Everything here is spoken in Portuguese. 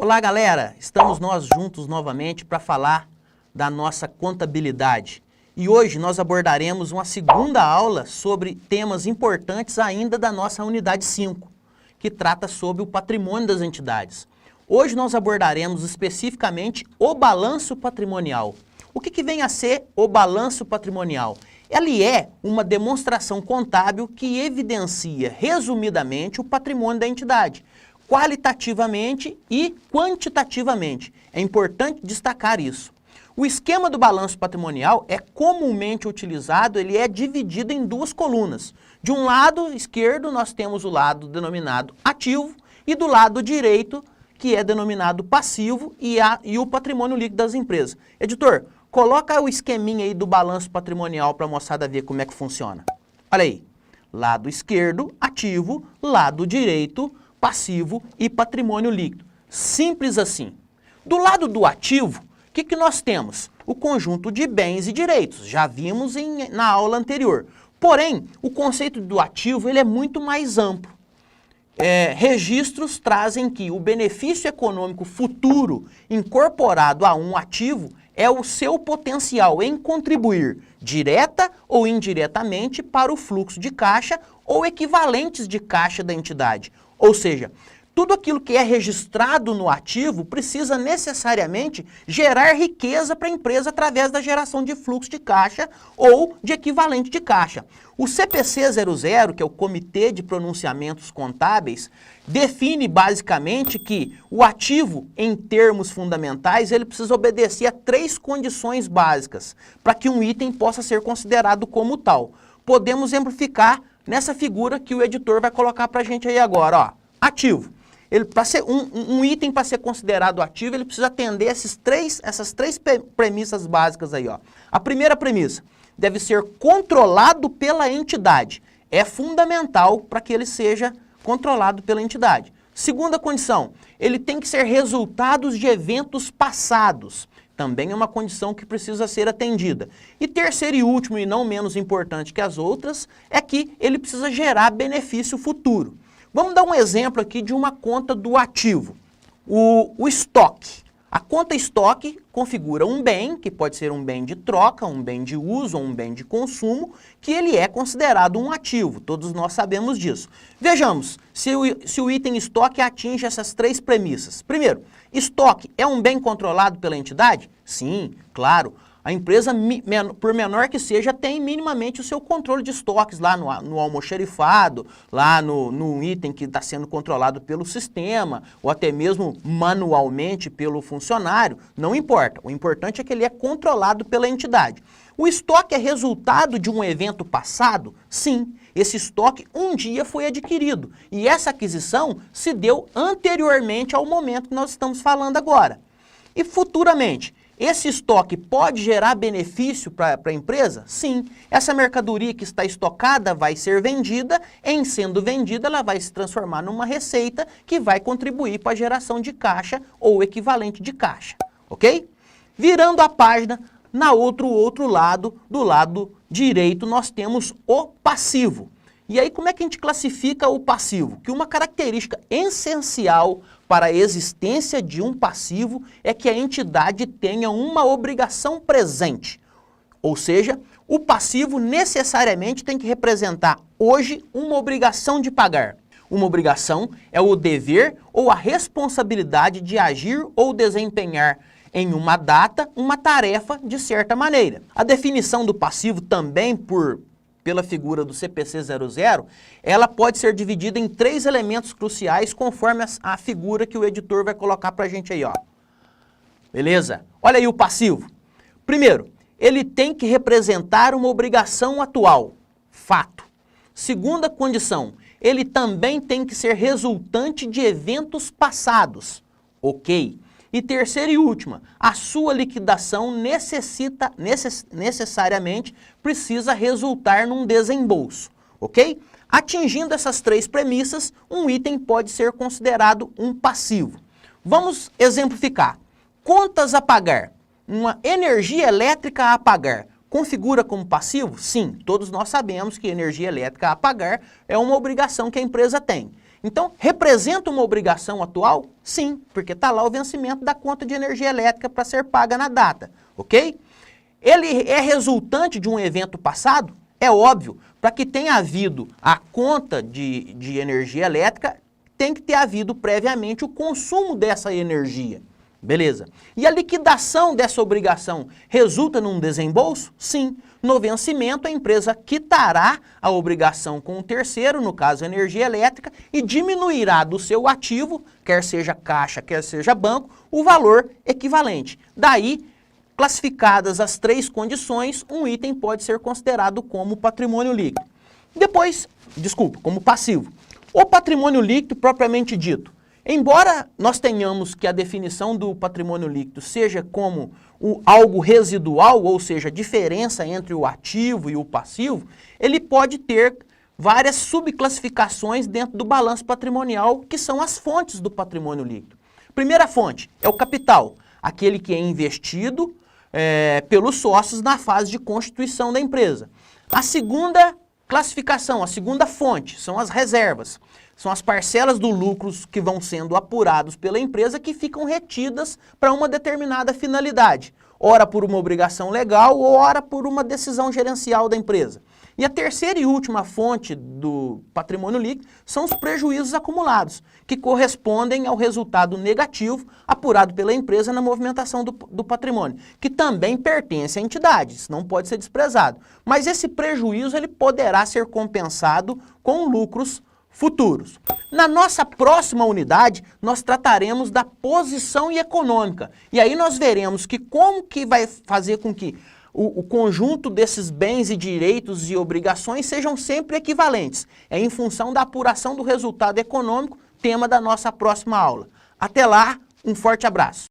Olá galera, estamos nós juntos novamente para falar da nossa contabilidade. E hoje nós abordaremos uma segunda aula sobre temas importantes ainda da nossa unidade 5, que trata sobre o patrimônio das entidades. Hoje nós abordaremos especificamente o balanço patrimonial. O que vem a ser o balanço patrimonial? Ele é uma demonstração contábil que evidencia resumidamente o patrimônio da entidade, qualitativamente e quantitativamente. É importante destacar isso. O esquema do balanço patrimonial é comumente utilizado, ele é dividido em duas colunas. De um lado esquerdo nós temos o lado denominado ativo e do lado direito, que é denominado passivo e o patrimônio líquido das empresas. Editor, coloca o esqueminha aí do balanço patrimonial para a moçada ver como é que funciona. Olha aí, lado esquerdo, ativo, lado direito, passivo e patrimônio líquido. Simples assim. Do lado do ativo, o que nós temos? O conjunto de bens e direitos, já vimos na aula anterior. Porém, o conceito do ativo ele é muito mais amplo. Registros trazem que o benefício econômico futuro incorporado a um ativo é o seu potencial em contribuir direta ou indiretamente para o fluxo de caixa ou equivalentes de caixa da entidade. Ou seja, tudo aquilo que é registrado no ativo precisa necessariamente gerar riqueza para a empresa através da geração de fluxo de caixa ou de equivalente de caixa. O CPC 00, que é o Comitê de Pronunciamentos Contábeis, define basicamente que o ativo, em termos fundamentais, ele precisa obedecer a 3 condições básicas para que um item possa ser considerado como tal. Podemos exemplificar nessa figura que o editor vai colocar para a gente aí agora, ó. Ativo. Para ser um item para ser considerado ativo, ele precisa atender essas três premissas básicas aí, ó. A primeira premissa, deve ser controlado pela entidade. É fundamental para que ele seja controlado pela entidade. Segunda condição, ele tem que ser resultados de eventos passados. Também é uma condição que precisa ser atendida. E terceiro e último, e não menos importante que as outras, é que ele precisa gerar benefício futuro. Vamos dar um exemplo aqui de uma conta do ativo, o estoque. A conta estoque configura um bem, que pode ser um bem de troca, um bem de uso ou um bem de consumo, que ele é considerado um ativo, todos nós sabemos disso. Vejamos se o item estoque atinge essas 3 premissas. Primeiro, estoque é um bem controlado pela entidade? Sim, claro. A empresa, por menor que seja, tem minimamente o seu controle de estoques lá no almoxarifado, lá no item que está sendo controlado pelo sistema, ou até mesmo manualmente pelo funcionário, não importa. O importante é que ele é controlado pela entidade. O estoque é resultado de um evento passado? Sim, esse estoque um dia foi adquirido e essa aquisição se deu anteriormente ao momento que nós estamos falando agora. E futuramente, esse estoque pode gerar benefício para a empresa? Sim. Essa mercadoria que está estocada vai ser vendida, em sendo vendida ela vai se transformar numa receita que vai contribuir para a geração de caixa ou equivalente de caixa, ok? Virando a página, na outro lado, do lado direito, nós temos o passivo. E aí como é que a gente classifica o passivo? Que uma característica essencial para a existência de um passivo é que a entidade tenha uma obrigação presente. Ou seja, o passivo necessariamente tem que representar hoje uma obrigação de pagar. Uma obrigação é o dever ou a responsabilidade de agir ou desempenhar em uma data uma tarefa de certa maneira. A definição do passivo também pela figura do CPC 00, ela pode ser dividida em 3 elementos cruciais conforme a figura que o editor vai colocar para a gente aí, ó. Beleza? Olha aí o passivo. Primeiro, ele tem que representar uma obrigação atual, fato. Segunda condição, ele também tem que ser resultante de eventos passados, ok. E terceira e última, a sua liquidação necessariamente precisa resultar num desembolso, ok? Atingindo essas 3 premissas, um item pode ser considerado um passivo. Vamos exemplificar. Contas a pagar. Uma energia elétrica a pagar. Configura como passivo? Sim, todos nós sabemos que energia elétrica a pagar é uma obrigação que a empresa tem. Então, representa uma obrigação atual? Sim, porque está lá o vencimento da conta de energia elétrica para ser paga na data, ok? Ele é resultante de um evento passado? É óbvio, para que tenha havido a conta de energia elétrica, tem que ter havido previamente o consumo dessa energia. Beleza. E a liquidação dessa obrigação resulta num desembolso? Sim. No vencimento, a empresa quitará a obrigação com o terceiro, no caso a energia elétrica, e diminuirá do seu ativo, quer seja caixa, quer seja banco, o valor equivalente. Daí, classificadas as três condições, um item pode ser considerado como patrimônio líquido. Depois, como passivo. O patrimônio líquido propriamente dito. Embora nós tenhamos que a definição do patrimônio líquido seja como algo residual, ou seja, a diferença entre o ativo e o passivo, ele pode ter várias subclassificações dentro do balanço patrimonial, que são as fontes do patrimônio líquido. Primeira fonte é o capital, aquele que é investido pelos sócios na fase de constituição da empresa. A segunda classificação, a segunda fonte, são as reservas. São as parcelas do lucros que vão sendo apurados pela empresa que ficam retidas para uma determinada finalidade, ora por uma obrigação legal ou ora por uma decisão gerencial da empresa. E a terceira e última fonte do patrimônio líquido são os prejuízos acumulados, que correspondem ao resultado negativo apurado pela empresa na movimentação do patrimônio, que também pertence à entidade, isso não pode ser desprezado. Mas esse prejuízo ele poderá ser compensado com lucros futuros. Na nossa próxima unidade, nós trataremos da posição econômica. E aí nós veremos que como que vai fazer com que o conjunto desses bens e direitos e obrigações sejam sempre equivalentes. É em função da apuração do resultado econômico, tema da nossa próxima aula. Até lá, um forte abraço.